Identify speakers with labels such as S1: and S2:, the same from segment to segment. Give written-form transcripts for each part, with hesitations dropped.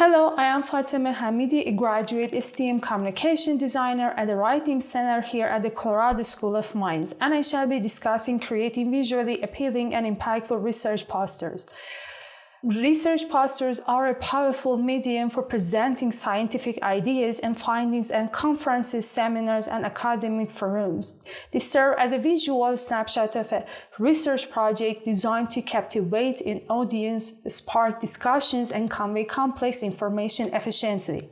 S1: Hello, I am Fatima Hamidi, a graduate STEM communication designer at the Writing Center here at the Colorado School of Mines, and I shall be discussing creating visually appealing and impactful research posters. Research posters are a powerful medium for presenting scientific ideas and findings at conferences, seminars, and academic forums. They serve as a visual snapshot of a research project designed to captivate an audience, spark discussions, and convey complex information efficiently.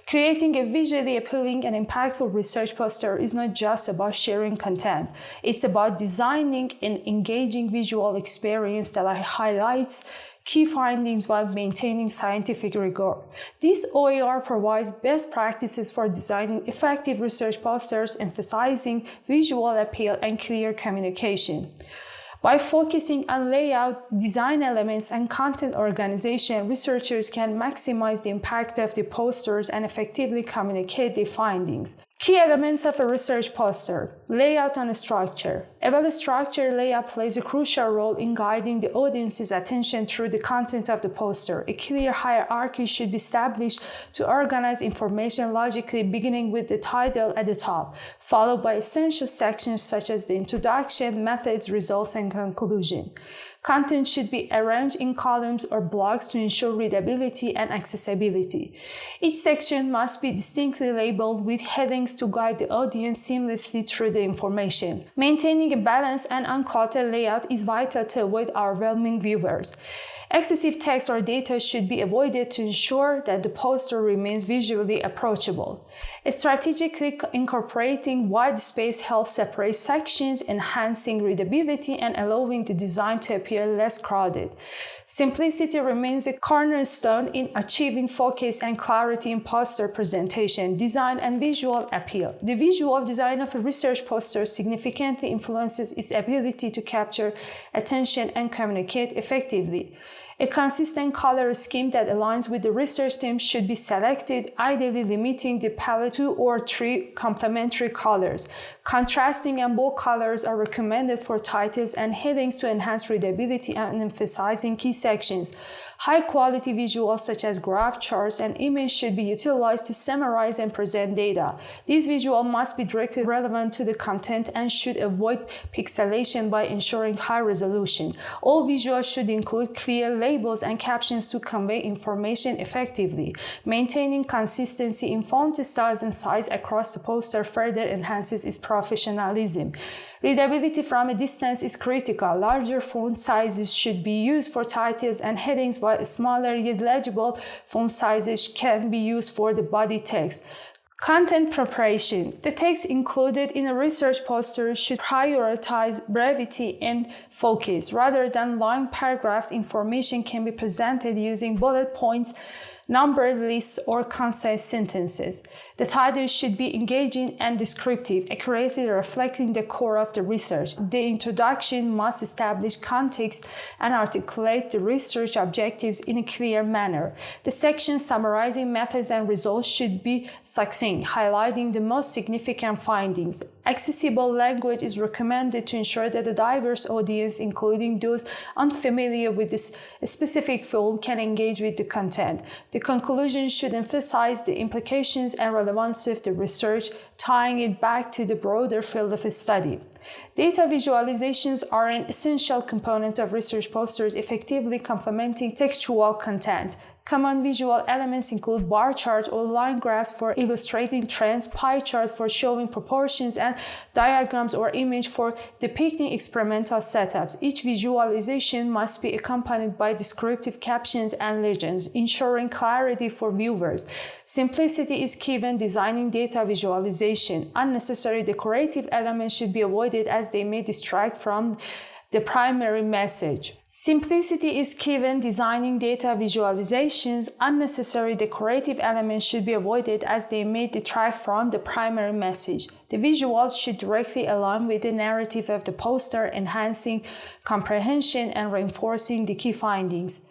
S1: Creating a visually appealing and impactful research poster is not just about sharing content. It's about designing an engaging visual experience that highlights key findings while maintaining scientific rigor. This OER provides best practices for designing effective research posters, emphasizing visual appeal and clear communication. By focusing on layout, design elements, and content organization, researchers can maximize the impact of the posters and effectively communicate their findings. Key elements of a research poster: layout and structure. A well-structured layout plays a crucial role in guiding the audience's attention through the content of the poster. A clear hierarchy should be established to organize information logically, beginning with the title at the top, followed by essential sections such as the introduction, methods, results, and conclusion. Content should be arranged in columns or blocks to ensure readability and accessibility. Each section must be distinctly labeled with headings to guide the audience seamlessly through the information. Maintaining a balanced and uncluttered layout is vital to avoid overwhelming viewers. Excessive text or data should be avoided to ensure that the poster remains visually approachable. Strategically incorporating white space helps separate sections, enhancing readability and allowing the design to appear less crowded. Simplicity remains a cornerstone in achieving focus and clarity in poster presentation, design, and visual appeal. The visual design of a research poster significantly influences its ability to capture attention and communicate effectively. A consistent color scheme that aligns with the research theme should be selected, ideally limiting the palette to 2 or 3 complementary colors. Contrasting and bold colors are recommended for titles and headings to enhance readability and emphasizing key sections. High-quality visuals such as graph, charts, and images should be utilized to summarize and present data. These visuals must be directly relevant to the content and should avoid pixelation by ensuring high resolution. All visuals should include clear labels and captions to convey information effectively. Maintaining consistency in font styles and size across the poster further enhances its professionalism. Readability from a distance is critical. Larger font sizes should be used for titles and headings, while smaller yet legible font sizes can be used for the body text. Content preparation. The text included in a research poster should prioritize brevity and focus. Rather than long paragraphs, information can be presented using bullet points, numbered lists, or concise sentences. The title should be engaging and descriptive, accurately reflecting the core of the research. The introduction must establish context and articulate the research objectives in a clear manner. The section summarizing methods and results should be succinct, highlighting the most significant findings. Accessible language is recommended to ensure that a diverse audience, including those unfamiliar with this specific field, can engage with the content. The conclusion should emphasize the implications and relevance of the research, tying it back to the broader field of study. Data visualizations are an essential component of research posters, effectively complementing textual content. Common visual elements include bar charts or line graphs for illustrating trends, pie charts for showing proportions, and diagrams or images for depicting experimental setups. Each visualization must be accompanied by descriptive captions and legends, ensuring clarity for viewers. Simplicity is key when designing data visualization. Unnecessary decorative elements should be avoided as they may distract from the primary message. Simplicity is key when designing data visualizations. Unnecessary decorative elements should be avoided as they may detract from the primary message. The visuals should directly align with the narrative of the poster, enhancing comprehension and reinforcing the key findings.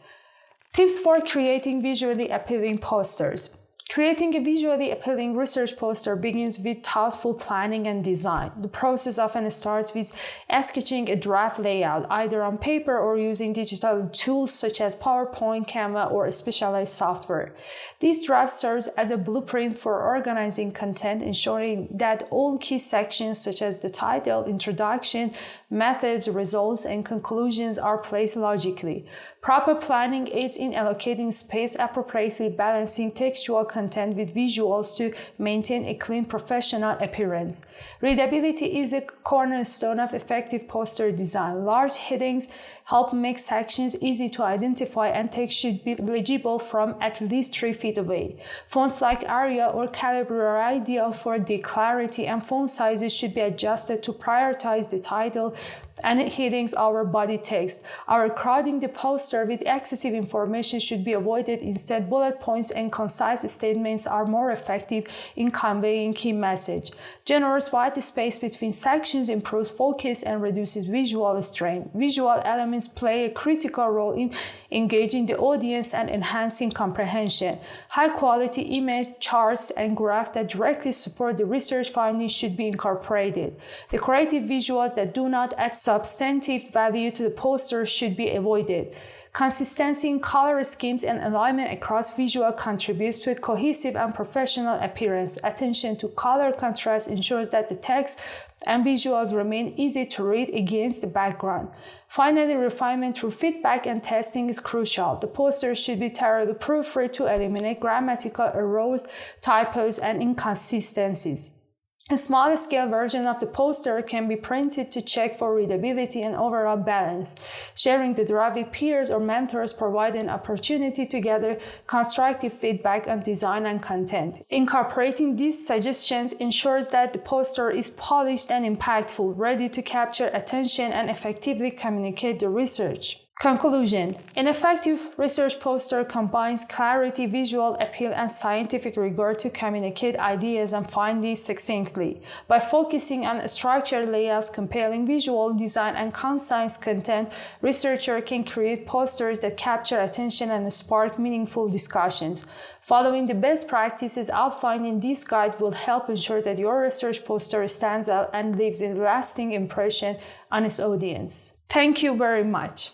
S1: Tips for creating visually appealing posters. Creating a visually appealing research poster begins with thoughtful planning and design. The process often starts with sketching a draft layout, either on paper or using digital tools such as PowerPoint, Canva, or specialized software. This draft serves as a blueprint for organizing content, ensuring that all key sections such as the title, introduction, methods, results, and conclusions are placed logically. Proper planning aids in allocating space appropriately, balancing textual content with visuals to maintain a clean professional appearance. Readability is a cornerstone of effective poster design. Large headings help make sections easy to identify, and text should be legible from at least 3 feet away. Fonts like Arial or Calibri are ideal for the clarity, and font sizes should be adjusted to prioritize the title and headings over body text. Overcrowding the poster with excessive information should be avoided. Instead, bullet points and concise statements are more effective in conveying key message. Generous white space between sections improves focus and reduces visual strain. Visual elements play a critical role in engaging the audience and enhancing comprehension. High-quality image, charts, and graphs that directly support the research findings should be incorporated. Decorative visuals that do not add substantive value to the poster should be avoided. Consistency in color schemes and alignment across visual contributes to a cohesive and professional appearance. Attention to color contrast ensures that the text and visuals remain easy to read against the background. Finally, refinement through feedback and testing is crucial. The poster should be thoroughly proofread to eliminate grammatical errors, typos, and inconsistencies. A small-scale version of the poster can be printed to check for readability and overall balance. Sharing the draft with peers or mentors provides an opportunity to gather constructive feedback on design and content. Incorporating these suggestions ensures that the poster is polished and impactful, ready to capture attention and effectively communicate the research. Conclusion: an effective research poster combines clarity, visual appeal, and scientific rigor to communicate ideas and findings succinctly. By focusing on structured layouts, compelling visual design, and concise content, researchers can create posters that capture attention and spark meaningful discussions. Following the best practices outlined in this guide will help ensure that your research poster stands out and leaves a lasting impression on its audience. Thank you very much.